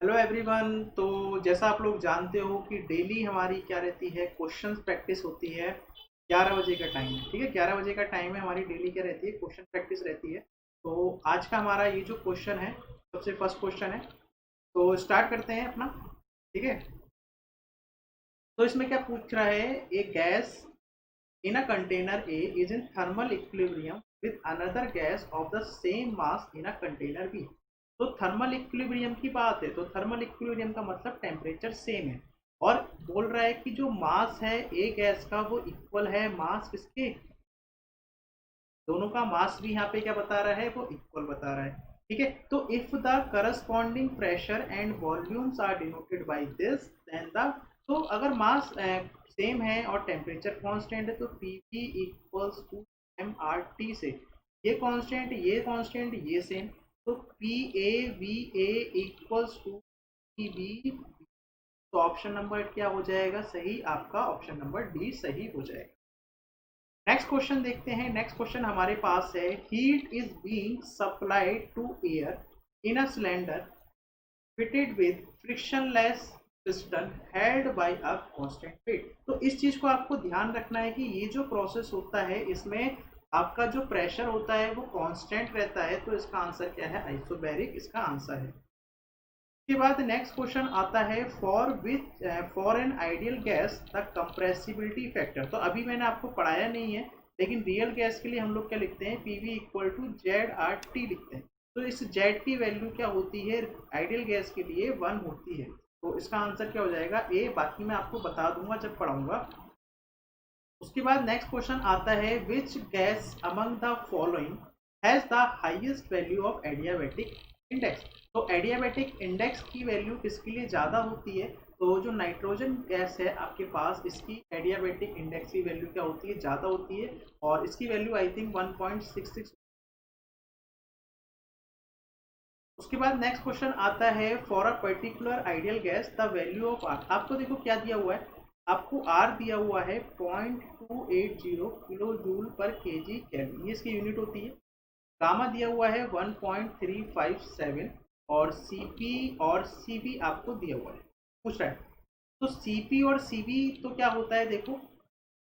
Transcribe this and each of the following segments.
Hello everyone. तो जैसा आप लोग जानते हो कि डेली हमारी क्या रहती है, क्वेश्चंस प्रैक्टिस होती है। 11 बजे का टाइम है, ठीक है। 11 बजे का टाइम है, हमारी डेली क्या रहती है, क्वेश्चन प्रैक्टिस रहती है। तो आज का हमारा ये जो क्वेश्चन है, सबसे फर्स्ट क्वेश्चन है। तो स्टार्ट करते हैं अपना, ठीक है। तो इसमें क्या पूछ रहा है, a gas in a container A is in thermal equilibrium with another gas of the same mass in a container B. तो थर्मल इक्विलिब्रियम की बात है, तो थर्मल इक्विलिब्रियम का मतलब टेम्परेचर सेम है। और बोल रहा है कि जो मास है ए गैस का वो इक्वल है मास किसके, दोनों का मास भी यहाँ पे क्या बता रहा है, वो इक्वल बता रहा है, ठीक है। तो if the corresponding pressure and volumes are denoted by this then the, तो अगर मास सेम है और टेम्परेचर कांस्टेंट है तो P V equals to M R T से, ये कांस्टेंट ये सेम, तो P A V A equals to P B. तो ऑप्शन नंबर क्या हो जाएगा सही, आपका ऑप्शन नंबर डी सही हो जाएगा। नेक्स्ट क्वेश्चन देखते हैं। नेक्स्ट क्वेश्चन हमारे पास है, heat is being supplied to air in a cylinder fitted with frictionless piston held by a constant weight. तो इस चीज को आपको ध्यान रखना है कि ये जो प्रोसेस होता है इसमें आपका जो प्रेशर होता है वो कांस्टेंट रहता है। तो इसका आंसर क्या है, आइसोबैरिक इसका आंसर है। उसके बाद नेक्स्ट क्वेश्चन आता है, for an ideal gas the compressibility factor. तो अभी मैंने आपको पढ़ाया नहीं है, लेकिन रियल गैस के लिए हम लोग क्या लिखते हैं, P V equal to Z R T लिखते हैं। तो इस जेड की वैल्यू क्या होती है, आइडियल गैस के लिए 1 होती है। तो इसका आंसर क्या हो जाएगा, ए। बाकी मैं आपको बता दूंगा जब पढ़ाऊंगा। उसके बाद नेक्स्ट क्वेश्चन आता है, which gas among the following has the highest value of adiabatic index. तो एडियाबैटिक इंडेक्स की वैल्यू किसके लिए ज़्यादा होती है, तो जो नाइट्रोजन गैस है आपके पास, इसकी एडियाबैटिक इंडेक्स की वैल्यू क्या होती है, ज़्यादा होती है। और इसकी वैल्यू आई थिंक 1.66। उसके बाद नेक्स्ट क्वेश्चन आता है, for a particular ideal gas the value of R. आपको देखो क्या दिया हुआ है, आपको आर दिया हुआ है 0.280 किलो जूल पर के जी केल्विन, ये इसकी यूनिट होती है। गामा दिया हुआ है 1.357, और सी बी आपको दिया हुआ है, पूछ रहा है। तो सी पी और सी बी तो क्या होता है, देखो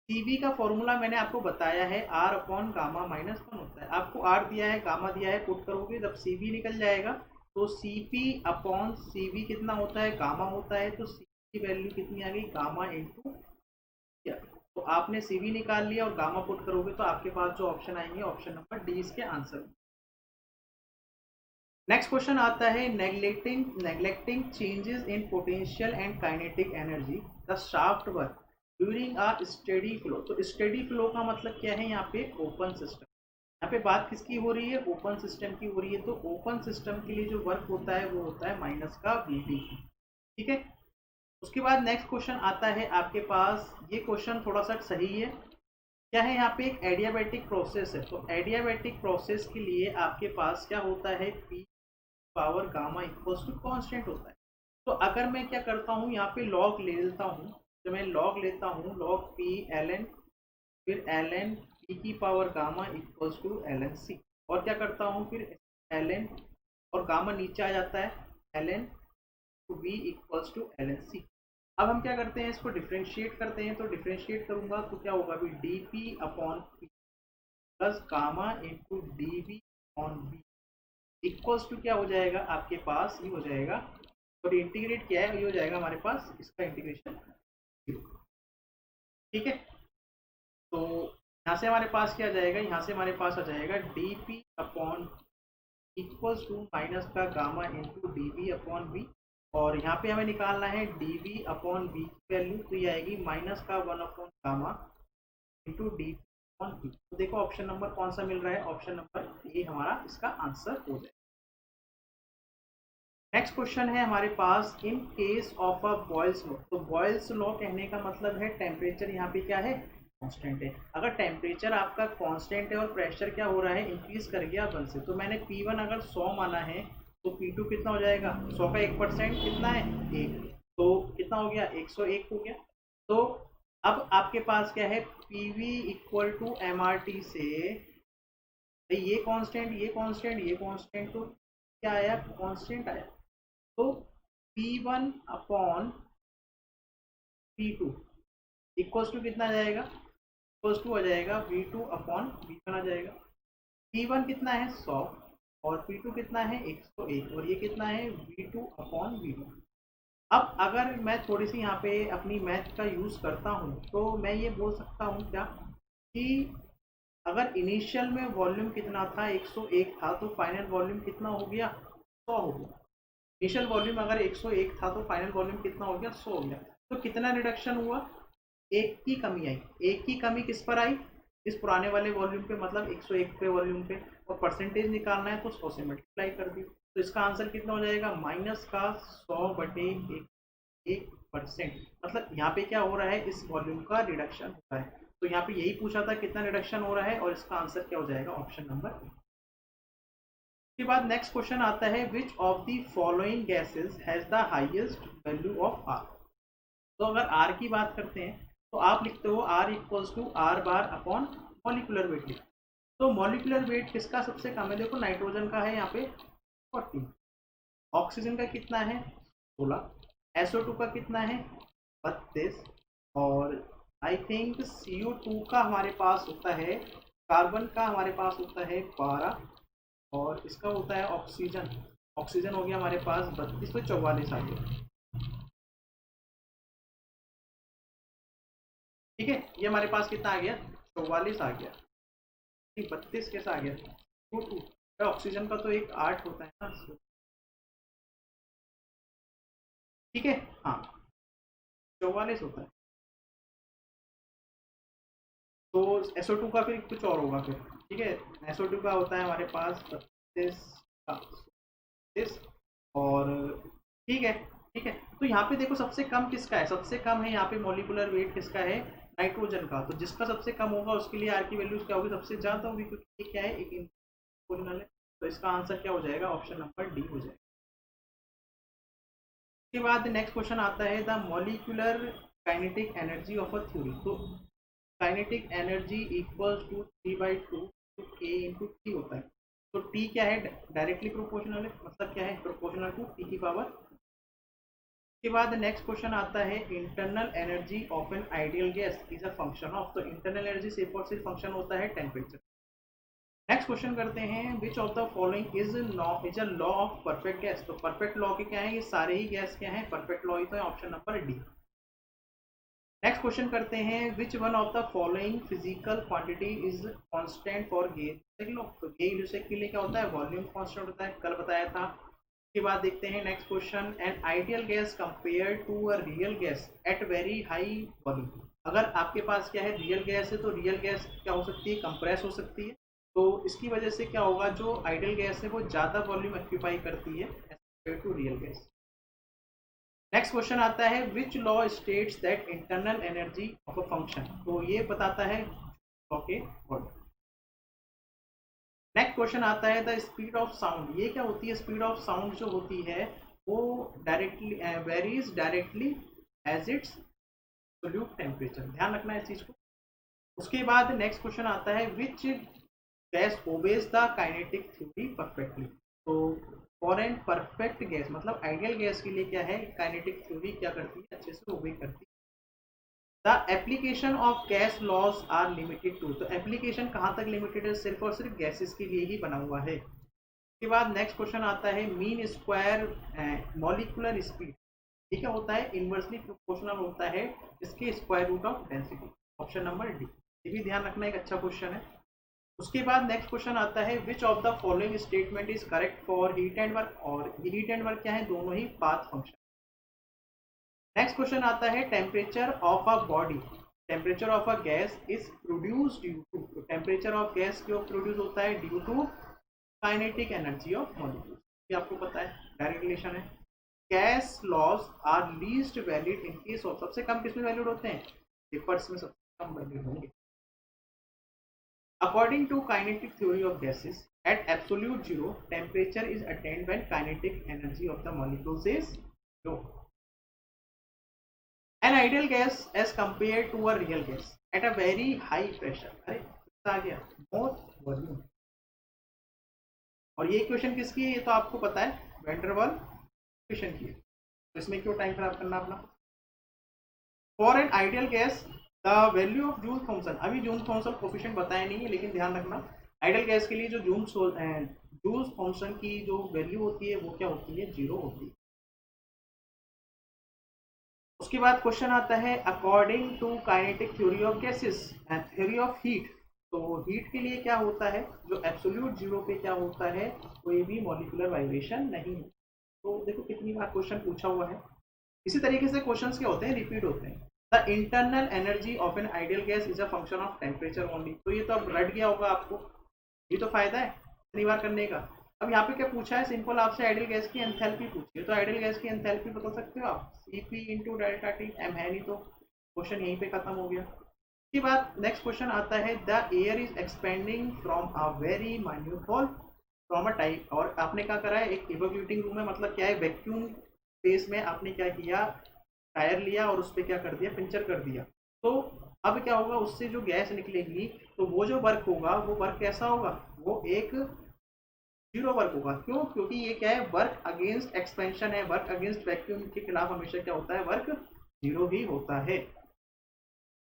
सीबी का फॉर्मूला मैंने आपको बताया है, R upon gamma minus one होता है। आपको आर दिया है, गामा दिया है, पुट करोगे जब सीबी निकल जाएगा तो सीपी अपॉन सीबी कितना होता है, गामा होता है। तो सी की वैल्यू कितनी आ गई, गामा इंटू क्या। तो आपने सीबी निकाल लिया और गामा पुट करोगे तो आपके पास जो ऑप्शन आएंगे, ऑप्शन नंबर डी इसके आंसर। नेक्स्ट क्वेश्चन आता है, neglecting changes in potential and kinetic energy the shaft work during a steady flow. तो स्टेडी फ्लो का मतलब क्या है, यहाँ पे ओपन सिस्टम, यहाँ पे बात किसकी हो रही है, ओपन सिस्टम की हो रही है। तो ओपन सिस्टम के लिए जो वर्क होता है वो होता है माइनस का वी डी, ठीक है। उसके बाद नेक्स्ट क्वेश्चन आता है आपके पास, ये क्वेश्चन थोड़ा सा सही है। क्या है, यहाँ पे एक एडियाबैटिक प्रोसेस है। तो एडियाबैटिक प्रोसेस के लिए आपके पास क्या होता है, P power gamma equals to constant होता है। तो अगर मैं क्या करता हूँ, यहाँ पे लॉग ले लेता हूँ, तो मैं लॉग लेता हूँ, लॉग पी एल एन, फिर एल एन पी की power gamma equals to L N C. और क्या करता हूँ फिर एल एन, और गामा नीचे आ जाता है, L N two V equals to L N C. अब हम क्या करते हैं, इसको डिफ्रेंशिएट करते हैं। तो डिफ्रेंशिएट करूंगा तो क्या होगा, अभी D P upon P plus gamma into D V upon V equals to क्या हो जाएगा, आपके पास ये हो जाएगा, और इंटीग्रेट किया है ये हो जाएगा हमारे पास इसका इंटीग्रेशन 0, ठीक है। तो यहाँ से हमारे पास क्या आ जाएगा, यहाँ से हमारे पास आ जाएगा D P upon equals to minus का gamma into D V upon B. और यहाँ पे हमें निकालना है डी वी अपॉन बी की वैल्यू, तो ये आएगी माइनस का 1 अपॉन gamma into D upon B. तो देखो ऑप्शन नंबर कौन सा मिल रहा है, ऑप्शन नंबर ए हमारा इसका आंसर हो जाएगा। नेक्स्ट क्वेश्चन है हमारे पास, in case of a Boyle's law. तो बॉयल्स लॉ कहने का मतलब है टेम्परेचर यहाँ पे क्या है, कांस्टेंट है। अगर टेम्परेचर आपका कांस्टेंट है और प्रेशर क्या हो रहा है, इंक्रीज कर गया 1 से, तो मैंने P1 अगर 100 माना है तो P2 कितना हो जाएगा, 100 का 1% कितना है, 1। तो कितना हो गया, 101 हो गया। तो अब आपके पास क्या है, P V equal to M R T से, ये कांस्टेंट ये कांस्टेंट ये कांस्टेंट, तो क्या आया, कांस्टेंट आया। तो P1 upon P2 equals to कितना आ जाएगा, इक्वल्स टू आ जाएगा V2 अपॉन V1 आ जाएगा। P1 कितना है 100 और P2 कितना है 101 और ये कितना है V2 अपॉन V1। अब अगर मैं थोड़ी सी यहाँ पे अपनी मैथ का यूज़ करता हूँ तो मैं ये बोल सकता हूँ क्या कि अगर इनिशियल में वॉल्यूम कितना था 101 था तो फाइनल वॉल्यूम कितना हो गया 100 हो गया। इनिशियल वॉल्यूम अगर 101 था तो फाइनल वॉल्यूम कितना हो गया 100 हो गया। तो कितना रिडक्शन हुआ, एक की कमी आई। एक की कमी किस पर आई, इस पुराने वाले वॉल्यूम पे, मतलब 101 पे वॉल्यूम पे, और परसेंटेज निकालना है तो 100 से मल्टीप्लाई कर दी। तो इसका आंसर कितना हो जाएगा माइनस का 100/1%। मतलब यहाँ पे क्या हो रहा है, इस वॉल्यूम का रिडक्शन हो रहा है। तो यहाँ पे यही पूछा था कितना रिडक्शन हो रहा है और इसका आंसर क्या हो जाएगा ऑप्शन नंबर। उसके बाद नेक्स्ट क्वेश्चन आता है which of the following gases has the highest value of R. तो अगर आर की बात करते हैं तो आप लिखते हो R equals to R bar upon molecular weight. तो मॉलिक्यूलर वेट किसका सबसे कम है, देखो नाइट्रोजन का है यहाँ पे 40, ऑक्सीजन का कितना है 16, SO2 का कितना है 32, और आई थिंक CO2 का हमारे पास होता है, कार्बन का हमारे पास होता है 12, और इसका होता है ऑक्सीजन, ऑक्सीजन हो गया हमारे पास 32, तो 44 आ गया। ठीक है, ये हमारे पास कितना आ गया 44 आ गया। 32 कैसा आ गया, ऑक्सीजन का तो एक 8 होता है ना। ठीक है, हाँ 44 होता है। तो SO2 का फिर कुछ और होगा फिर। ठीक है, SO2 का होता है हमारे पास 32 और ठीक है। ठीक है, तो यहाँ पे देखो सबसे कम किसका है, सबसे कम है यहाँ पे मॉलिक्यूलर वेट किसका है नाइट्रोजन का। तो जिसका सबसे कम होगा उसके लिए आर की वैल्यूज क्या होगी, सबसे ज़्यादा होगी, क्योंकि ये क्या है एक इम्पोर्टेंट है। तो इसका आंसर क्या हो जाएगा ऑप्शन नंबर डी हो जाएगा। उसके बाद नेक्स्ट क्वेश्चन आता है the molecular kinetic energy of a theory. तो kinetic energy equals to 3/2 k into T होता है। तो टी क्या है, डायरेक्टली प्रोपोर्शनल है, मतलब क्या है प्रोपोर्शनल टू टी की पावर। के बाद नेक्स्ट क्वेश्चन आता है internal energy of N ideal gas is a function of. तो इंटरनल एनर्जी सिर्फ और सिर्फ फंक्शन होता है टेम्परेचर। नेक्स्ट क्वेश्चन करते हैं विच of the following is a law of perfect gas. तो परफेक्ट लॉ के क्या है, ये सारे ही गैस क्या है परफेक्ट लॉ ही तो है, option number D. Next question करते हैं which one of the following physical quantity is constant for gauge. देख लो, तो गेज के लिए क्या होता है वॉल्यूम कांस्टेंट होता है, कल बताया था। के बाद देखते हैं next question an ideal gas compare to a real gas at very high volume. अगर आपके पास क्या है रियल गैस है तो रियल गैस क्या हो सकती है कंप्रेस हो सकती है। तो इसकी वजह से क्या होगा, जो आइडियल गैस है वो ज़्यादा वॉल्यूम ऑक्यूपाई करती है as compare to real gas. Next question आता है which law states that internal energy of a function. तो ये बताता है लॉ के वर्ड। नेक्स्ट क्वेश्चन आता है द स्पीड ऑफ साउंड। ये क्या होती है, स्पीड ऑफ साउंड जो होती है वो directly varies directly as its absolute temperature, ध्यान रखना है इस चीज को। उसके बाद नेक्स्ट क्वेश्चन आता है which gas obeys the kinetic theory perfectly. तो फॉर एन परफेक्ट गैस, मतलब आइडियल गैस के लिए क्या है काइनेटिक थ्योरी क्या करती है अच्छे से ओबे करती है। The application of gas laws are limited to. तो एप्लीकेशन कहाँ तक लिमिटेड है, सिर्फ और सिर्फ गैसेस के लिए ही बना हुआ है। उसके बाद नेक्स्ट क्वेश्चन आता है मीन स्क्वायर मॉलिक्यूलर स्पीड। ये क्या होता है इनवर्सली प्रोपोर्शनल होता है इसके square root of density, option number D. ये भी ध्यान रखना एक अच्छा क्वेश्चन है। उसके बाद नेक्स्ट क्वेश्चन आता है which of the following statement is correct for heat and work. और हीट एंड वर्क क्या है, दोनों ही पाथ फंक्शन। नेक्स्ट क्वेश्चन आता है temperature of a body, temperature of a gas is produce due to. तो टेम्परेचर ऑफ गैस क्यों produce होता है, due to kinetic energy of molecule. ये आपको पता है डायरेक्ट रिलेशन है। Gas laws are least valid in case of, सबसे कम किसमें वैलिड होते हैं वेपर्स में सबसे कम वैलिड होंगे। According to kinetic theory of gases, at absolute zero, temperature is attained when kinetic energy of the molecules is low. An ideal gas as compared to a real gas at a very high pressure. अरे आ गया more volume। और ये question किसकी है, ये तो आपको पता है वैन डर वाल्स इक्वेशन की है। तो इसमें क्यों टाइम खराब करना अपना। For an ideal gas the value of Joule Thomson, अभी जूल थॉमसन कोफिशिएंट बताया नहीं है, लेकिन ध्यान रखना आइडियल गैस के लिए जो जूल थॉमसन की जो वैल्यू होती है वो क्या होती है, 0 होती है। उसके बाद क्वेश्चन आता है according to kinetic theory of gases and theory of heat, तो हीट के लिए क्या होता है, जो एब्सोल्यूट जीरो पे क्या होता है, कोई भी मॉलिक्यूलर वाइब्रेशन नहीं है। तो देखो कितनी बार क्वेश्चन पूछा हुआ है। इसी तरीके से क्वेश्चंस क्या होते हैं, रिपीट होते हैं। The internal energy of N ideal gas is a function of temperature only, तो ये तो अब रट गया होगा आपको, ये तो फायदा है इतनी बार करने का। अब यहाँ पे क्या पूछा है, सिंपल आपसे आइडियल गैस की एंथैल्पी पूछी है, तो आइडियल गैस की एंथैल्पी बता सकते हो आप, Cp into delta T, M है नहीं तो क्वेश्चन यहीं पे खत्म हो गया। इसके बाद नेक्स्ट क्वेश्चन आता है the air is expanding from a very minute hole from a type, और आपने क्या करा है, एक इवैक्यूएटिंग रूम है, मतलब क्या है, वैक्यूम स्पेस में आपने क्या किया, टायर लिया और उस पर क्या कर दिया, पिंचर कर दिया। तो अब क्या होगा, उससे जो गैस निकलेगी, तो वो जो वर्क होगा वो वर्क कैसा होगा, वो एक जीरो वर्क होगा। क्यों, क्योंकि ये क्या है, वर्क अगेंस्ट एक्सपेंशन है, वर्क अगेंस्ट वैक्यूम के खिलाफ हमेशा क्या होता है, वर्क जीरो ही होता है।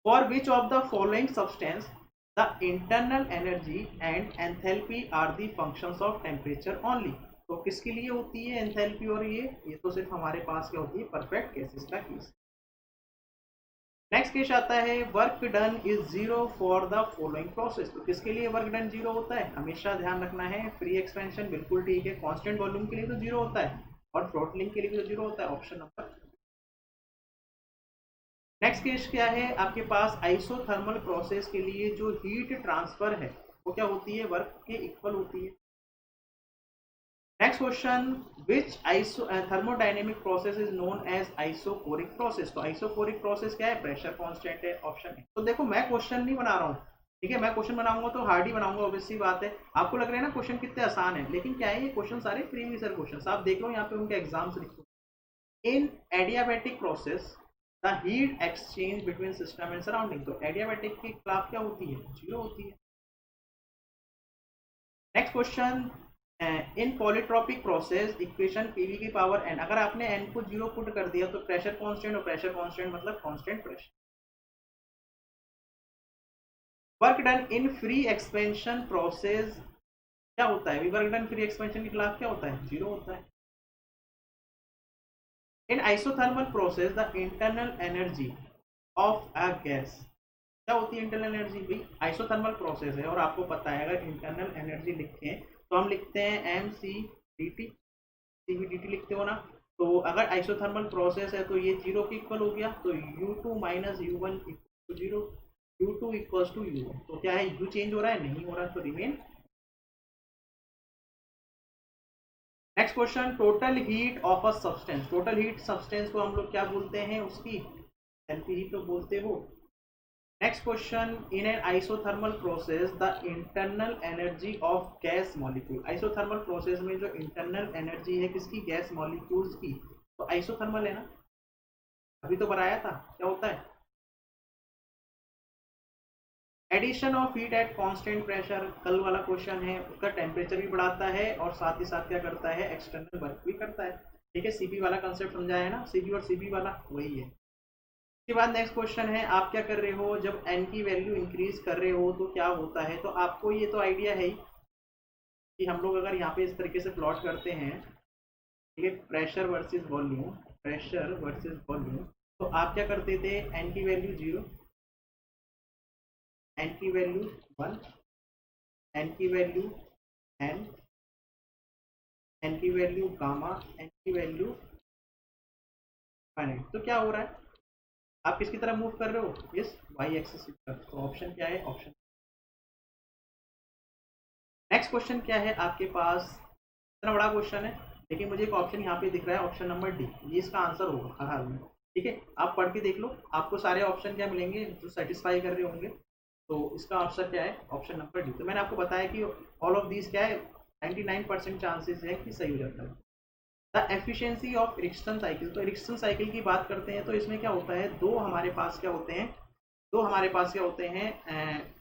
For which of the following substance the internal energy and enthalpy are the functions of temperature only, तो किसके लिए होती है एंथैल्पी और ये तो सिर्फ हमारे पास क्या होती है, परफेक्ट गैसेस का केस। नेक्स्ट केस आता है work done is zero for the following process, तो किसके लिए वर्क डन जीरो होता है, हमेशा ध्यान रखना है, फ्री एक्सपेंशन बिल्कुल ठीक है, कांस्टेंट वॉल्यूम के लिए तो जीरो होता है, और थ्रॉटलिंग के लिए भी तो जीरो होता है, ऑप्शन नंबर। नेक्स्ट केस क्या है आपके पास, आइसोथर्मल प्रोसेस के लिए जो हीट ट्रांसफर है वो क्या होती है, वर्क के इक्वल होती है। Next question, which iso thermodynamic process is known as isochoric process, तो आइसोकोरिक प्रोसेस क्या है, प्रेशर कांस्टेंट है, ऑप्शन है। तो देखो मैं क्वेश्चन नहीं बना रहा हूँ, ठीक है, मैं क्वेश्चन बनाऊंगा तो हार्ड ही बनाऊंगा, ऑब्वियसली बात है। आपको लग रहा है ना क्वेश्चन कितने आसान है, लेकिन क्या है, ये क्वेश्चन सारे प्रीवियस ईयर क्वेश्चन, आप देख लो यहाँ पे उनके एग्जाम्स लिखो। In adiabatic process the heat exchange between system and surrounding, तो एडियाबैटिक के खिलाफ क्या होती है, जीरो होती है। Next question, in polytropic process equation PV की पावर एन, अगर आपने एन को जीरो पुट कर दिया तो प्रेशर कांस्टेंट, और प्रेशर कांस्टेंट मतलब constant pressure. Work done in free expansion process क्या होता है, वर्क डन फ्री एक्सपेंशन के खिलाफ क्या होता है, जीरो होता है। In isothermal process the internal energy of a gas, क्या होती है इंटरनल एनर्जी, भाई आइसोथर्मल प्रोसेस है और आपको पता है अगर इंटरनल एनर्जी लिखें तो हम लिखते हैं M C D T, C V D T लिखते हो ना। तो अगर आइसोथर्मल प्रोसेस है तो ये जीरो के इक्वल हो गया, तो U2 minus U1 equal to zero, U2 equals to U1, तो क्या है, U चेंज हो रहा है, नहीं हो रहा, तो remain. Next question, total heat of a substance, total heat substance को हम लोग क्या बोलते हैं, उसकी एनपी ही तो बोलते हो। Next question, in an isothermal process the internal energy of gas molecule, isothermal process में जो इंटरनल एनर्जी है किसकी, गैस मॉलिक्यूल्स की, तो आइसोथर्मल है ना, अभी तो बनाया था, क्या होता है, addition of heat at constant pressure, कल वाला क्वेश्चन है, उसका टेम्परेचर भी बढ़ाता है और साथ ही साथ क्या करता है, एक्सटर्नल वर्क भी करता है। ठीक है, सीबी वाला कंसेप्ट समझाया है ना, सीबी और सीबी वाला वही है। उसके बाद नेक्स्ट क्वेश्चन है, आप क्या कर रहे हो, जब एन की वैल्यू इंक्रीज कर रहे हो तो क्या होता है, तो आपको ये तो आइडिया है ही कि हम लोग अगर यहाँ पे इस तरीके से प्लॉट करते हैं, ठीक है, pressure versus volume, pressure versus volume, तो आप क्या करते थे, एन की वैल्यू जीरो, एन की वैल्यू वन, एन की वैल्यू एन, एन की वैल्यू गामा, एन की वैल्यू फाइनाइट, तो क्या हो रहा है, आप किसकी तरफ मूव कर रहे हो, इस वाई एक्सिस की तरफ, तो ऑप्शन क्या है, ऑप्शन। नेक्स्ट क्वेश्चन क्या है आपके पास, इतना बड़ा क्वेश्चन है लेकिन मुझे एक ऑप्शन यहाँ पे दिख रहा है, ऑप्शन नंबर डी, ये इसका आंसर होगा हर हाल में। ठीक है, आप पढ़ के देख लो, आपको सारे ऑप्शन क्या मिलेंगे जो सेटिस्फाई कर रहे होंगे, तो इसका आंसर क्या है, ऑप्शन नंबर डी। तो मैंने आपको बताया कि ऑल ऑफ दीज क्या है, 99% चांसेस है कि सही हो जाता है। The efficiency of Ericsson cycle, तो एरिक्सन साइकिल की बात करते हैं तो इसमें क्या होता है, दो हमारे पास क्या होते हैं, दो हमारे पास क्या होते हैं,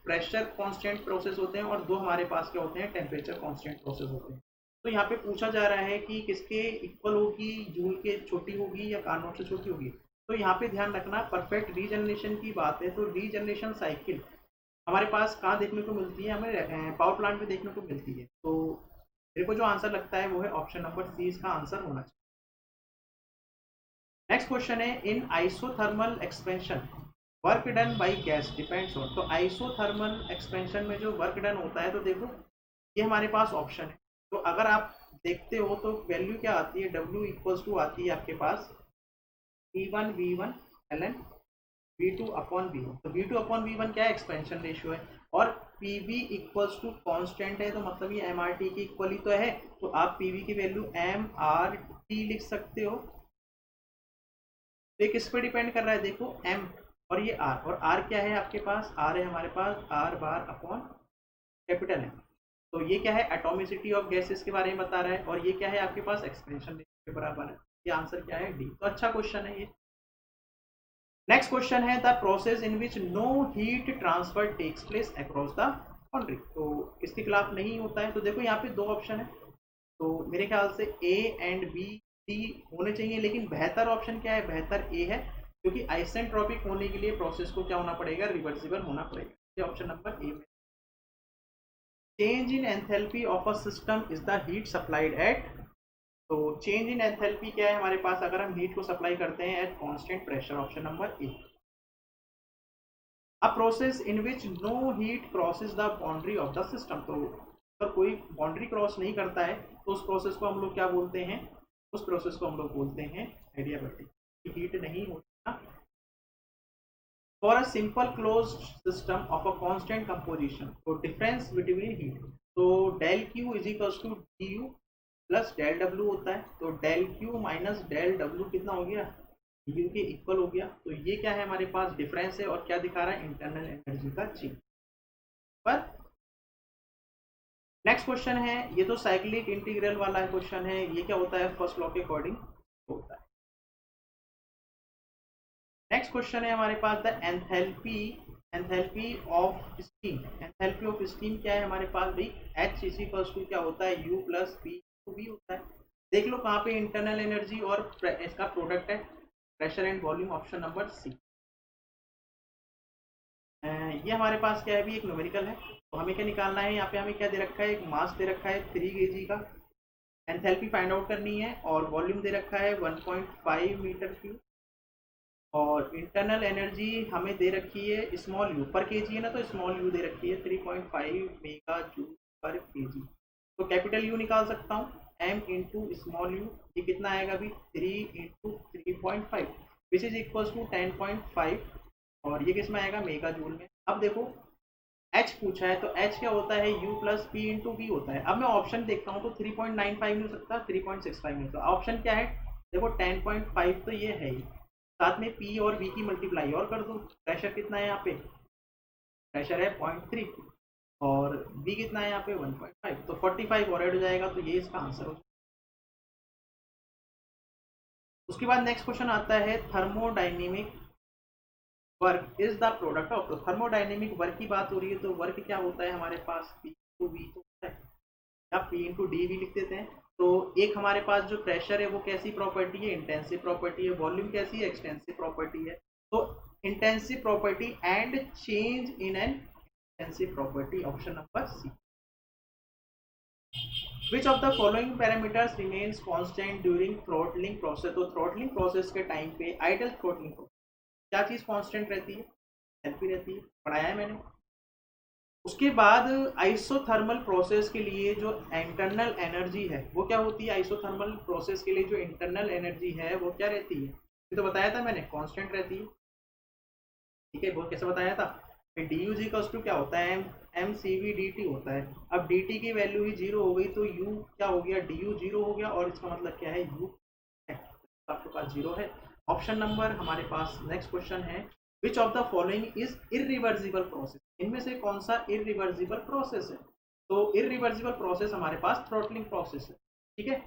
प्रेशर कांस्टेंट प्रोसेस होते हैं, और दो हमारे पास क्या होते हैं, टेम्परेचर कांस्टेंट प्रोसेस होते हैं। तो यहाँ पे पूछा जा रहा है कि किसके इक्वल होगी, जूल के छोटी होगी या कार्नोट से छोटी होगी। तो यहाँ पे ध्यान रखना, परफेक्ट रीजनरेशन की बात है तो रीजनरेशन साइकिल हमारे पास कहाँ देखने को मिलती है, हमें पावर प्लांट में देखने को मिलती है। तो मेरे को जो आंसर लगता है वो है ऑप्शन नंबर सी, इसका आंसर होना चाहिए। नेक्स्ट क्वेश्चन है, in isothermal expansion work done by gas depends on. तो आइसोथर्मल एक्सपेंशन में जो वर्क डन होता है, तो देखो ये हमारे पास ऑप्शन है। तो अगर आप देखते हो तो वैल्यू क्या आती है, W इक्वल्स टू आती है आपके पास P1 V1 ln V2 upon V1। तो V2 अपॉन V1 क्या है, एक्सपेंशन रेशियो है, और PV इक्वल्स टू कांस्टेंट है, तो मतलब ये MRT की इक्वल ही तो है। तो आप PV की वैल्यू MRT लिख सकते हो। तो किस पे डिपेंड कर रहा है, देखो M और ये R, और R क्या है आपके पास, R है हमारे पास R bar upon capital M। तो ये क्या है, एटॉमिसिटी ऑफ गैसेस के बारे में बता रहा है, और ये क्या है आपके पास, एक्सपेंशन के बराबर है। ये आंसर क्या है, डी। तो अच्छा क्वेश्चन है ये। नेक्स्ट क्वेश्चन है, the process in which no heat transfer takes place across the boundary. तो इसके खिलाफ नहीं होता है। तो देखो यहाँ पे दो ऑप्शन है, तो मेरे ख्याल से ए एंड बी सी होने चाहिए, लेकिन बेहतर ऑप्शन क्या है, बेहतर ए है, क्योंकि आइसेंट्रोपिक होने के लिए प्रोसेस को क्या होना पड़ेगा, रिवर्सिबल होना पड़ेगा। ये ऑप्शन नंबर ए में। Change in enthalpy of a system is the heat supplied eight. तो चेंज इन एंथैल्पी क्या है हमारे पास, अगर हम हीट को सप्लाई करते हैं at constant pressure, option number A. A process in which no heat crosses the boundary of the system. तो अगर कोई बाउंड्री क्रॉस नहीं करता है तो उस प्रोसेस को हम लोग क्या बोलते हैं, उस प्रोसेस को हम लोग बोलते हैं एडियाबैटिक। हीट नहीं होता। For a simple closed system of a constant composition, तो डिफरेंस बिटवीन हीट, तो del Q is equals to D U plus del W होता है। तो del Q minus del W कितना हो गया, यू के इक्वल हो गया। तो ये क्या है हमारे पास, डिफरेंस है, और क्या दिखा रहा है, इंटरनल एनर्जी का चेंज। पर नेक्स्ट क्वेश्चन है, ये तो साइक्लिक इंटीग्रल वाला क्वेश्चन है, ये क्या होता है, फर्स्ट लॉ के अकॉर्डिंग होता है। नेक्स्ट क्वेश्चन है हमारे पास, the enthalpy of steam. Enthalpy of steam क्या है हमारे पास भाई, एच इज इक्वल्स टू क्या होता है, U plus P to B होता है। देख लो कहाँ पे इंटरनल एनर्जी और इसका प्रोडक्ट है, pressure and volume, option number C. ये हमारे पास क्या है भी, एक न्यूमेरिकल है। तो हमें क्या निकालना है, यहाँ पे हमें क्या दे रखा है, एक मास दे रखा है 3 kg का, एंथैल्पी फाइंड आउट करनी है, और वॉल्यूम दे रखा है 1.5 मीटर क्यूब, और इंटरनल एनर्जी हमें दे रखी है स्मॉल यू, पर केजी है ना, तो स्मॉल यू दे रखी है 3.5 मेगा जूल पर केजी। तो कैपिटल यू निकाल सकता हूँ, m इंटू स्मॉल यू, ये कितना आएगा अभी, 3 into 3.5 which is equals to 10.5, और ये किस में आएगा, मेगा जूल में। अब देखो h पूछा है, तो h क्या होता है, u plus P into V होता है। अब मैं ऑप्शन देखता हूँ तो 3.95 नहीं हो सकता, 3.65 नहीं हो सकता। ऑप्शन क्या है, देखो 10.5 तो ये है ही, साथ में p और v की मल्टीप्लाई और कर दो। प्रेशर कितना है यहाँ पे, प्रेशर है 0.3, और v कितना है यहाँ पे 1.5, तो 45 और ऐड हो जाएगा, तो ये इसका आंसर हो। उसके बाद नेक्स्ट क्वेश्चन आता है, thermodynamic work is the product of. तो थर्मोडाइनेमिक वर्क की बात हो रही है, तो वर्क क्या होता है हमारे पास, पी टू वी तो होता है, या पी इंटू डी भी लिख देते हैं। तो एक हमारे पास जो प्रेशर है वो कैसी प्रॉपर्टी है, इंटेंसिव प्रॉपर्टी है, वॉल्यूम कैसी है, एक्सटेंसिव प्रॉपर्टी है। तो intensive property and change in an intensive property, option number C. Which of the following parameters remains constant during throttling process. तो थ्रॉटलिंग प्रोसेस के टाइम पे, आइडल थ्रॉटलिंग प्रोसेस, क्या चीज कांस्टेंट रहती है, एंथैल्पी रहती है, पढ़ाया है मैंने। उसके बाद आइसोथर्मल प्रोसेस के लिए जो इंटरनल एनर्जी है वो क्या होती है, आइसोथर्मल प्रोसेस के लिए जो इंटरनल एनर्जी है वो क्या रहती है, ये तो बताया था मैंने, कांस्टेंट रहती है। ठीक है, वो कैसे बताया था, डी यू जी का क्या होता है, M C V D T होता है। अब डी टी की वैल्यू ही जीरो हो गई, तो यू क्या हो गया, डी यू जीरो हो गया, और इसका मतलब क्या है, यू आपके पास जीरो है। ऑप्शन नंबर हमारे पास नेक्स्ट क्वेश्चन है, which of the following is irreversible process. इनमें से कौन सा इरिवर्सिबल प्रोसेस है, तो इरिवर्सिबल प्रोसेस हमारे पास थ्रॉटलिंग प्रोसेस है। ठीक है,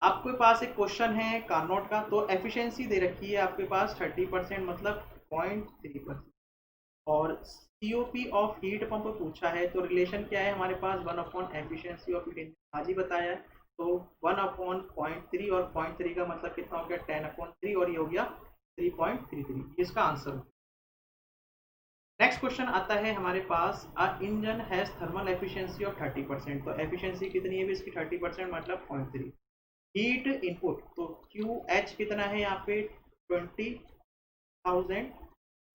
आपके पास एक क्वेश्चन है कार्नोट का, तो एफिशिएंसी दे रखी है आपके पास 30%, मतलब 0.3%, और COP ऑफ हीट पंप पूछा है, तो रिलेशन क्या है हमारे पास, 1 एफिशिएंसी ऑफ हीट इंजन आज ही बताया है। तो 1/0.3 और 0.3 का मतलब कितना हो गया 10/3 और ये हो गया 3.33, इसका आंसर। नेक्स्ट क्वेश्चन आता है हमारे पास, a engine has thermal efficiency of 30%, तो एफिशिएंसी कितनी है इसकी 30%, मतलब 0.3। हीट इनपुट, तो QH कितना है यहाँ पे 20,000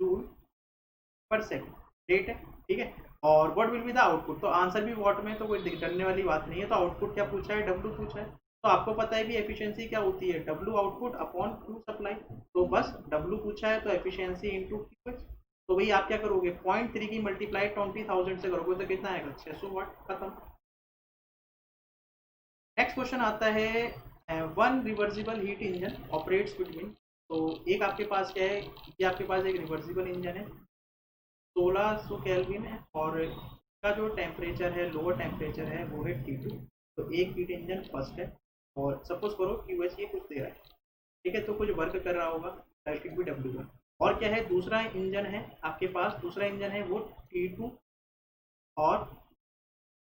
जूल पर सेकंड रेट है, ठीक है। और what will be the output, तो आंसर भी वॉट में, तो कोई डरने वाली बात नहीं है। तो आउटपुट क्या पूछा है, W पूछा है। तो आपको पता है भी एफिशिएंसी क्या होती है, W output upon Q supply. तो बस W पूछा है तो एफिशिएंसी इंटू QH। तो भाई आप क्या करोगे, 0.3 की मल्टीप्लाई 20,000 से करोगे तो कितना आएगा 600 वाट, खत्म। नेक्स्ट क्वेश्चन आता है, one reversible heat engine operates between, तो एक आपके पास क्या है, ये आपके पास एक रिवर्सिबल इंजन है, 1600 केल्विन है, और इसका जो टेम्परेचर है, लोअर टेम्परेचर है वो है T2। तो एक हीट इंजन फर्स्ट है, और सपोज करो QH ये कुछ दे रहा है, ठीक है, तो कुछ वर्क कर रहा होगा, दैट विल बी W1। और क्या है, दूसरा इंजन है आपके पास, दूसरा इंजन है वो T2 और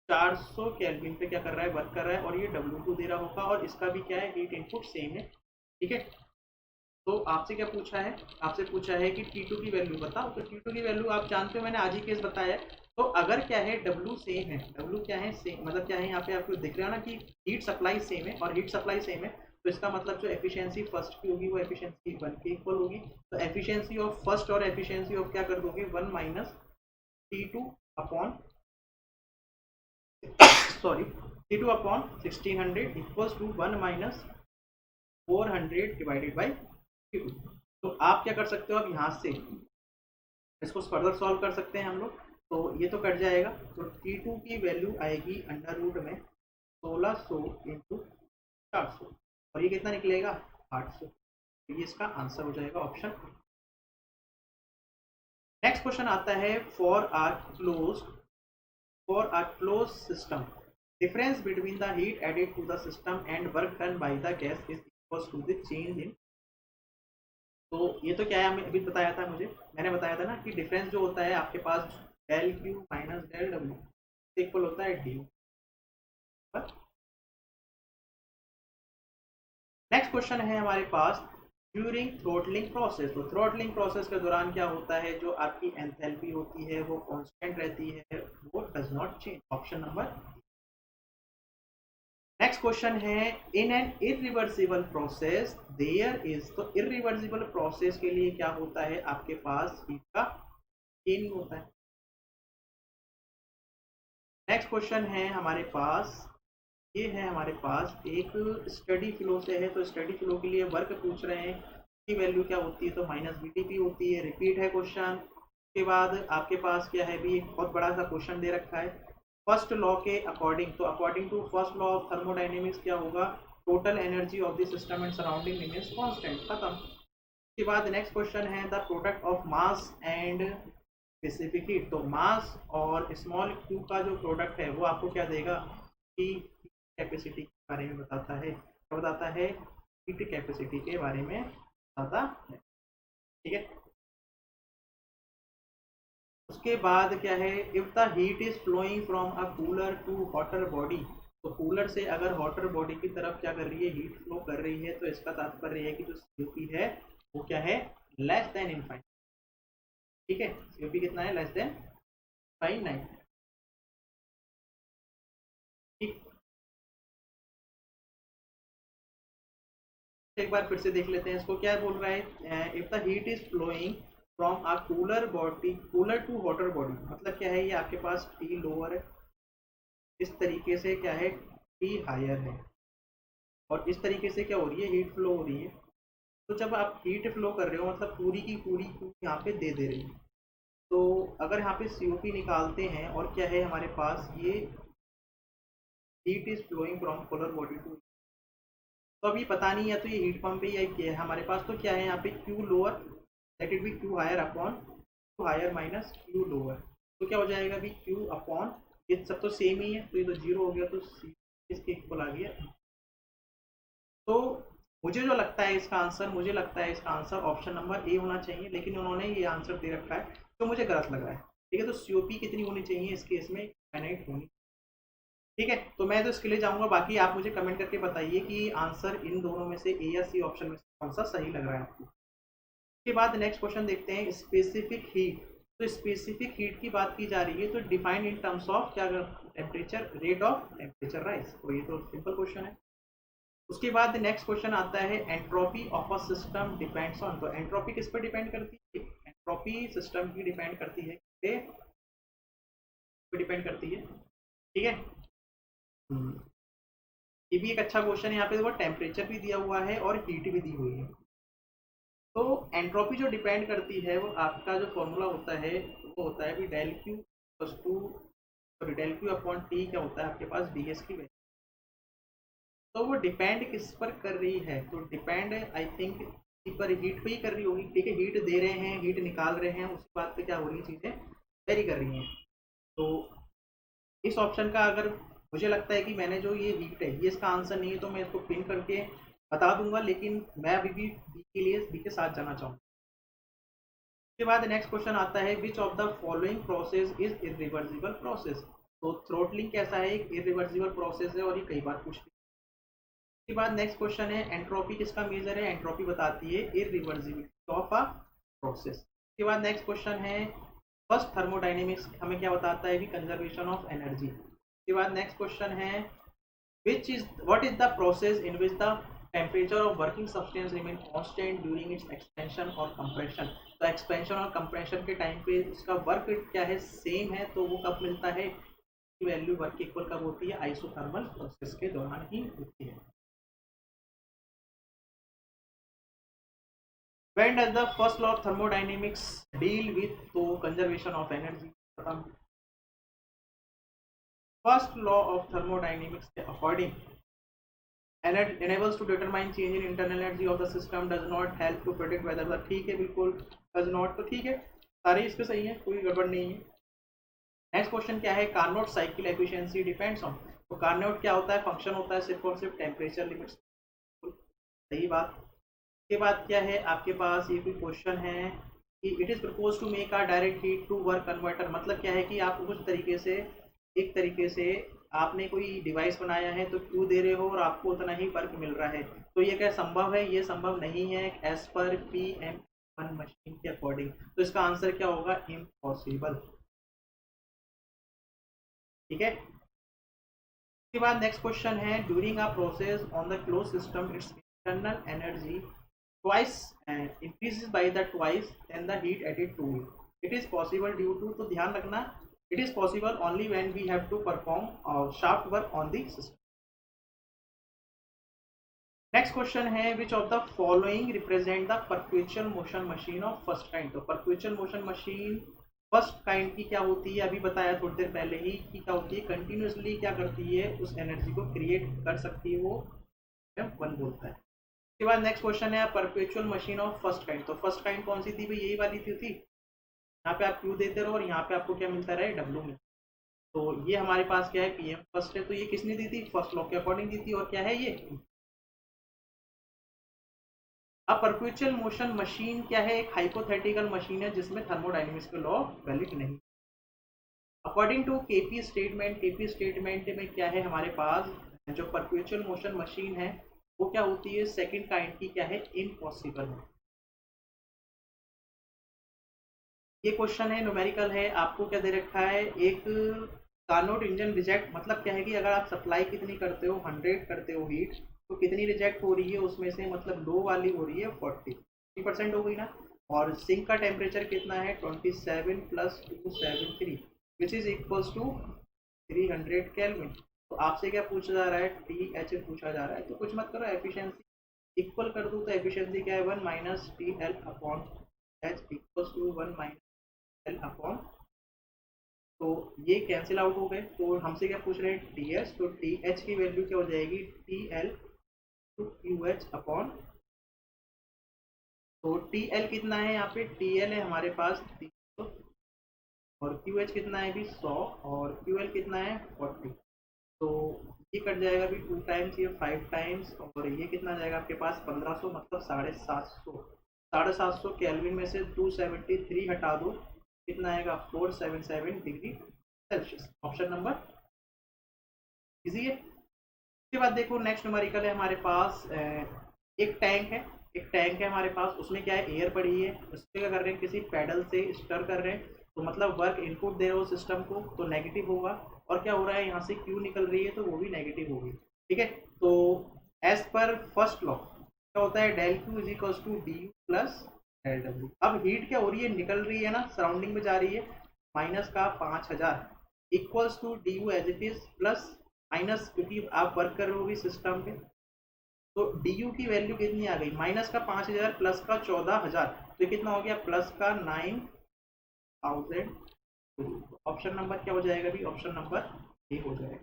400 केल्विन पे क्या कर रहा है, वर्क कर रहा है, और ये W2 दे रहा होगा, और इसका भी क्या है, हीट इनपुट सेम है, ठीक है। तो आपसे क्या पूछा है, आपसे पूछा है कि T2 की वैल्यू बताओ, तो T2 की वैल्यू आप जानते हो, मैंने आज ही केस बताया है। तो अगर क्या है W सेम है, W क्या है सेम, मतलब क्या है यहाँ पे आपको दिख रहा है ना कि हीट सप्लाई सेम है, और हीट सप्लाई सेम है, तो इसका मतलब जो एफिशिएंसी फर्स्ट की होगी वो एफिशिएंसी 1 के इक्वल होगी। तो एफिशिएंसी ऑफ फर्स्ट और एफिशिएंसी ऑफ क्या कर दोगे, 1 minus T2 upon sorry T2 upon 1600 equals to 1 minus 400 divided by T2। तो आप क्या कर सकते हो, अब यहाँ से इसको फर्दर सॉल्व कर सकते हैं हम लोग। तो ये तो कट जाएगा, तो T2 की वैल्यू आएगी अंडर रूट में 1600 इंटू 400, और ये कितना निकलेगा 800। तो ये इसका आंसर हो जाएगा ऑप्शन। नेक्स्ट क्वेश्चन आता है, for a close system difference between the heat added to the system and work done by the gas is equals to the change in, तो ये तो क्या है, हमें अभी बताया था, मैंने बताया था ना कि डिफरेंस जो होता है आपके पास del Q minus del W equal होता है डी। नेक्स्ट क्वेश्चन है हमारे पास, ड्यूरिंग थ्रोटलिंग प्रोसेस, तो थ्रोटलिंग प्रोसेस के दौरान क्या होता है, जो आपकी एंथैल्पी होती है वो कांस्टेंट रहती है, वो does not change, option number. Next question है, in an irreversible process there is, तो इरिवर्सिबल प्रोसेस के लिए क्या होता है आपके पास, हीट का गेन होता है। नेक्स्ट क्वेश्चन है हमारे पास, ये है हमारे पास एक स्टडी फ्लो से है, तो स्टडी फ्लो के लिए वर्क पूछ रहे हैं की वैल्यू क्या होती है, तो माइनस BTP होती है, रिपीट है क्वेश्चन। उसके बाद आपके पास क्या है भी, एक बहुत बड़ा सा क्वेश्चन दे रखा है, फर्स्ट लॉ के अकॉर्डिंग, तो according to first law of thermodynamics क्या होगा, total energy of the system and surrounding remains constant, खत्म। उसके बाद नेक्स्ट क्वेश्चन है, the product of mass and specific heat, तो मास और स्मॉल क्यू का जो प्रोडक्ट है वो आपको क्या देगा, कि कैपेसिटी के बारे में बताता है, क्या बताता है, हीट कैपेसिटी के बारे में बताता है, ठीक है। उसके बाद क्या है, if the heat is flowing from a cooler to hotter body, तो कूलर से अगर हॉटर बॉडी की तरफ क्या कर रही है, हीट फ्लो कर रही है, तो इसका तात्पर्य है कि जो COP है वो क्या है, लेस देन इनफाइनाइट, ठीक है। COP कितना है, लेस देन फाइनाइट, ठीक। एक बार फिर से देख लेते हैं इसको, क्या बोल रहा है, if the heat is flowing from a cooler to hotter body, मतलब क्या है, ये आपके पास T लोअर है, इस तरीके से क्या है T हायर है, और इस तरीके से क्या हो रही है, हीट फ्लो हो रही है। तो जब आप हीट फ्लो कर रहे हो मतलब पूरी की पूरी यहाँ पे दे रही है, तो अगर यहाँ पे COP निकालते हैं, और क्या है हमारे पास, ये heat is flowing from cooler body to, तो अभी पता नहीं है तो ये हीट पंप पे या क्या है हमारे पास, तो क्या है यहाँ पे Q lower that it be Q higher upon Q higher minus Q lower, तो क्या हो जाएगा अभी Q अपॉन, ये सब तो सेम ही है, तो ये तो जीरो हो गया, तो C इसके इक्वल आ गया। तो मुझे जो लगता है इसका आंसर, मुझे लगता है इसका आंसर ऑप्शन नंबर A होना चाहिए, लेकिन उन्होंने ये आंसर दे रखा है तो मुझे गलत लग रहा है। ठीक है, तो COP कितनी होनी चाहिए इस केस में, फाइनाइट होनी। ठीक है, तो मैं तो इसके लिए जाऊंगा। बाकी आप मुझे कमेंट करके बताइए कि आंसर इन दोनों में से ए या सी ऑप्शन में से कौन सा सही लग रहा है आपको। उसके बाद नेक्स्ट क्वेश्चन देखते हैं, स्पेसिफिक हीट। तो स्पेसिफिक हीट की बात की जा रही है, तो डिफाइंड इन टर्म्स ऑफ क्या, temperature, rate of temperature rise. तो ये तो सिंपल क्वेश्चन है। उसके बाद नेक्स्ट क्वेश्चन आता है, entropy of a system depends on. तो एंट्रोपी किस पर डिपेंड करती है? एंट्रोपी सिस्टम की डिपेंड करती है, डिपेंड करती है। ठीक है, ये भी एक अच्छा क्वेश्चन है। यहाँ पे देखो टेम्परेचर भी दिया हुआ है और हीट भी दी हुई है। तो एंट्रोपी जो डिपेंड करती है, वो आपका जो फॉर्मूला होता है वो होता है कि del Q plus two, sorry del Q upon T क्या होता है आपके पास, ds की वैल्यू। तो वो डिपेंड किस पर कर रही है? तो डिपेंड आई थिंक पर हीट पे ही कर रही होगी। ठीक है, हीट दे रहे हैं, हीट निकाल रहे हैं, उस बात पे क्या हो रही है, चीज़ें वेरी कर रही हैं। तो इस ऑप्शन का अगर मुझे लगता है कि मैंने जो ये हीट है ये इसका आंसर नहीं है, तो मैं इसको पिन करके बता दूंगा, लेकिन मैं अभी भी बी के लिए बी के साथ जाना चाहूँगा। उसके बाद नेक्स्ट क्वेश्चन आता है, which of the following process is irreversible process. तो थ्रोटलिंग कैसा है, एक इरिवर्सिबल प्रोसेस है और ये कई बार पूछते हैं। उसके बाद नेक्स्ट क्वेश्चन है, एंट्रोपी किसका मेजर है? एंट्रोपी बताती है इरिवर्सिबिलिटी ऑफ अ प्रोसेस। उसके बाद नेक्स्ट क्वेश्चन है, फर्स्ट थर्मोडाइनेमिक्स हमें क्या बताता है कि कंजर्वेशन ऑफ एनर्जी। उसके बाद नेक्स्ट क्वेश्चन है, which is what is the process in which the temperature of working substance remain constant during its expansion or compression। तो एक्सपेंशन और कंप्रेशन के टाइम पे उसका वर्क क्या है, सेम है। तो वो कब मिलता है, वैल्यू वर्क इक्वल कब होती है, आइसोथर्मल प्रोसेस के दौरान ही होती है। When does the first law of thermodynamics deal with तो conservation of energy खत्म। First law of thermodynamics के according enables to determine change in internal energy of the system, does not help to predict whether the, ठीक है बिल्कुल, does not, तो ठीक है, सारे इस पे सही है, कोई गड़बड़ नहीं है। नेक्स्ट क्वेश्चन क्या है, Carnot cycle efficiency depends on. तो कार्नोट क्या होता है, फंक्शन होता है सिर्फ और सिर्फ टेम्परेचर लिमिट्स। सही बात। के बाद क्या है आपके पास, ये कोई क्वेश्चन है कि it is propose to make a direct heat to work converter. मतलब क्या है कि आप कुछ तरीके से, एक तरीके से आपने कोई डिवाइस बनाया है, तो क्यू दे रहे हो और आपको उतना ही वर्क मिल रहा है। तो ये क्या संभव है? ये संभव नहीं है एज पर PM1 मशीन के अकॉर्डिंग। तो इसका आंसर क्या होगा, इम्पॉसिबल। ठीक है, उसके बाद नेक्स्ट क्वेश्चन है, during a process on the close system it's internal energy twice increases by the twice then the heat added to it. It is possible due to, तो ध्यान रखना, it is possible only when we have to perform shaft work on the system. Next question है, which of the following represent the perpetual motion machine of first kind। तो perpetual motion machine first kind की क्या होती है, अभी बताया थोड़ी देर पहले ही कि क्या होती है, कंटिन्यूसली क्या करती है, उस एनर्जी को क्रिएट कर सकती है, वो वन बोलता है। उसके बाद नेक्स्ट क्वेश्चन है, perpetual machine of first kind. तो फर्स्ट काइंड कौन सी थी भाई, यही वाली थी। यहाँ पे आप क्यू देते रहो और यहाँ पे आपको क्या मिलता रहे, डब्ल्यू मिलता। तो ये हमारे पास क्या है, PM फर्स्ट है। तो ये किसने दी थी, फर्स्ट लॉ के अकॉर्डिंग दी थी। और क्या है ये, अब परपेचुअल मोशन मशीन क्या है, एक हाइपोथेटिकल मशीन है जिसमें थर्मोडायनेमिक्स के लॉ वैलिड नहीं। According to KP statement, KP statement में क्या है हमारे पास, जो परपेचुअल मोशन मशीन है वो क्या होती है, सेकंड काइंड की क्या है, इम्पॉसिबल है। ये क्वेश्चन है, न्यूमेरिकल है। आपको क्या दे रखा है, एक कार्नोट इंजन रिजेक्ट, मतलब क्या है कि अगर आप सप्लाई कितनी करते हो, 100 करते हो हीट, तो कितनी रिजेक्ट हो रही है उसमें से, मतलब लो वाली हो रही है 40% हो गई ना। और सिंक का टेम्परेचर कितना है, 27 + 273 which is equals to 300 kelvin. तो आपसे क्या पूछा जा रहा है, TH पूछा जा रहा है। तो कुछ मत करो, एफिशिएंसी इक्वल कर दो। तो एफिशिएंसी क्या है, 1 - TL/H equals to 1 - L upon, तो ये कैंसिल आउट हो गए। तो हमसे क्या पूछ रहे हैं, TH। तो TH की वैल्यू क्या हो जाएगी, TL/QH अपॉन, तो TL कितना है यहाँ पे, TL है हमारे पास 300 और QH कितना है भी 100 और QL कितना है 40। तो ये कट जाएगा भी 2 टाइम्स, ये 5 टाइम्स, और ये कितना जाएगा आपके पास 1500, मतलब 750। 750 केल्विन में से 273 हटा दो कितना आएगा 477 degree Celsius. Option number easy है। उसके बाद देखो नेक्स्ट न्यूमेरिकल है हमारे पास, एक टैंक है, एक टैंक है हमारे पास, उसमें क्या है एयर पड़ी है, उसमें क्या कर रहे हैं किसी पैडल से स्टर कर रहे हैं, तो मतलब वर्क इनपुट दे रहे हो सिस्टम को तो नेगेटिव होगा, और क्या हो रहा है यहाँ से क्यू निकल रही है तो वो भी नेगेटिव होगी। ठीक है, तो एज पर फर्स्ट लॉ क्या होता है, del Q is equals to D U plus del W. अब हीट क्या हो रही है, निकल रही है ना, सराउंडिंग में जा रही है, माइनस का 5000 equals to D U as it is plus minus, क्योंकि आप वर्क कर रहे हो सिस्टम पे, तो डी यू की वैल्यू कितनी आ गई, माइनस का 5000 प्लस का 14000, तो कितना हो गया प्लस का 9000। ऑप्शन नंबर क्या हो जाएगा भी, ऑप्शन नंबर ए हो जाएगा।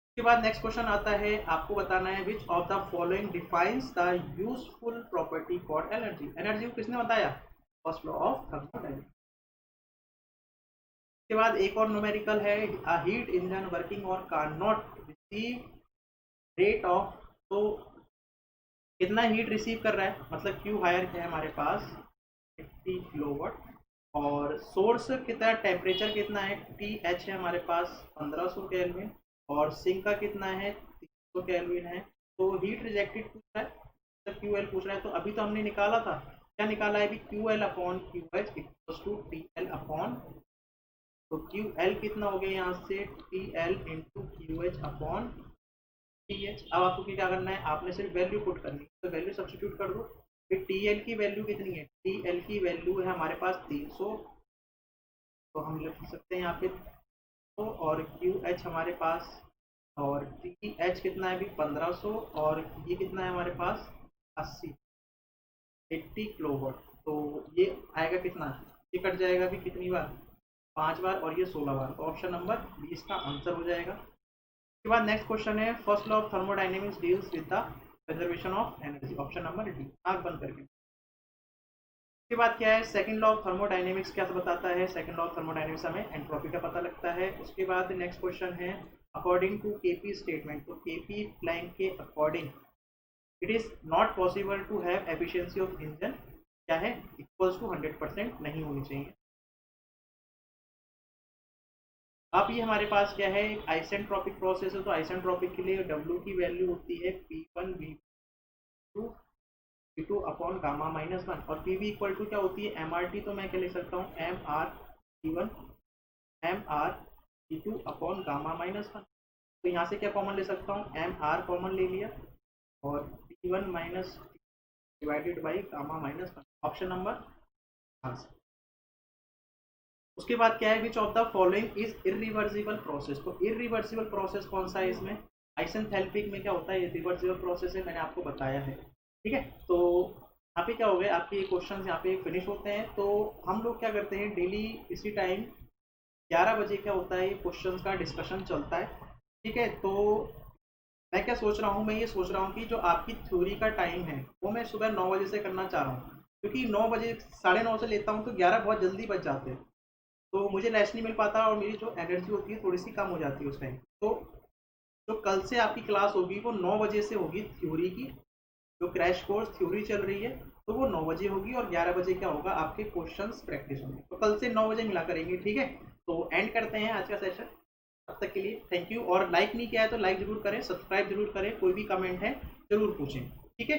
उसके बाद नेक्स्ट क्वेश्चन आता है, आपको बताना है which of the following defines the useful property for energy. Energy को किसने बताया, फर्स्ट लॉ ऑफ थर्मोडायनेमिक्स। के बाद एक और न्यूमेरिकल है, अ हीट इंजन वर्किंग और can not receive rate of, तो कितना हीट रिसीव कर रहा है, मतलब क्यू हायर है हमारे पास 50 किलोवाट, और सोर्स कितना, टेम्परेचर कितना है, टी एच है हमारे पास 1500 केल्विन, और सिंक का कितना है 300 केल्विन है, तो हीट रिजेक्टेड पूछ रहा है, तो क्यू एल पूछ रहा है, तो अभी तो हमने निकाला था, क्या निकाला है अभी, Q L upon Q H equals to T L upon, तो क्यू एल कितना हो गया यहाँ से T L into Q H upon T H. अब आपको क्या करना है, आपने सिर्फ वैल्यू पुट करनी है, तो वैल्यू सब्स्टिट्यूट कर दो। फिर टी एल की वैल्यू कितनी है, टी एल की वैल्यू है हमारे पास 300, तो हम लिख सकते हैं यहाँ पे तो, और क्यू एच हमारे पास, और टी एच कितना है अभी 1500, और ये कितना है हमारे पास 80 किलोवाट, तो ये आएगा कितना, ये कट जाएगा अभी कितनी बार, 5 बार, और ये 16 बार, तो ऑप्शन नंबर 20 का आंसर हो जाएगा। उसके बाद नेक्स्ट क्वेश्चन है, first law of thermodynamics deals with the conservation of energy. Option number D, आंख बंद करके। उसके बाद क्या है, सेकंड लॉ ऑफ थर्मोडायनेमिक्स क्या बताता है, सेकंड लॉ ऑफ थर्मोडायनेमिक्स हमें एंट्रोपी का पता लगता है। उसके बाद नेक्स्ट क्वेश्चन है, अकॉर्डिंग टू केपी स्टेटमेंट, तो केपी प्लैंक के अकॉर्डिंग it is not possible to have efficiency of engine क्या है, इक्वल्स टू 100% नहीं होनी चाहिए। अब ये हमारे पास क्या है, एक आइसेंट्रोपिक प्रोसेस है, तो आइसेंट्रोपिक के लिए W की वैल्यू होती है P1 V2 P2 upon gamma minus 1, और PV इक्वल टू क्या होती है MRT, तो मैं क्या लिख सकता हूँ MR P1 MR P2 upon gamma minus 1, तो यहाँ से क्या कॉमन ले सकता हूँ, MR कॉमन ले लिया, और P1 minus divided by gamma minus 1, option number हाँ। उसके बाद क्या है, which of the following is irreversible process, तो इरिवर्सिबल प्रोसेस कौन सा है इसमें, आइसेंथैल्पिक में क्या होता है, इरिवर्सिबल प्रोसेस है, मैंने आपको बताया है। ठीक है, तो यहाँ पे क्या हो गया, आपके क्वेश्चन यहाँ पे फिनिश होते हैं। तो हम लोग क्या करते हैं, डेली इसी टाइम 11 बजे क्या होता है, क्वेश्चन का डिस्कशन चलता है। ठीक है, तो मैं क्या सोच रहा हूँ, मैं ये सोच रहा हूँ कि जो आपकी थ्योरी का टाइम है वो मैं सुबह 9 बजे से करना चाह रहा हूँ, क्योंकि 9 बजे 9:30 से लेता हूँ तो 11 बहुत जल्दी बच जाते हैं, तो मुझे रेस्ट नहीं मिल पाता, और मेरी जो एनर्जी होती है थोड़ी सी कम हो जाती है उस टाइम। तो जो कल से आपकी क्लास होगी वो 9 बजे से होगी थ्योरी की, जो क्रैश कोर्स थ्योरी चल रही है तो वो 9 बजे होगी, और 11 बजे क्या होगा, आपके क्वेश्चंस प्रैक्टिस होंगे, तो कल से 9 बजे मिला करेंगे। ठीक है, तो एंड करते हैं आज का सेशन, तब तक के लिए थैंक यू, और लाइक नहीं किया है तो लाइक जरूर करें, सब्सक्राइब जरूर करें, कोई भी कमेंट है जरूर पूछें। ठीक है।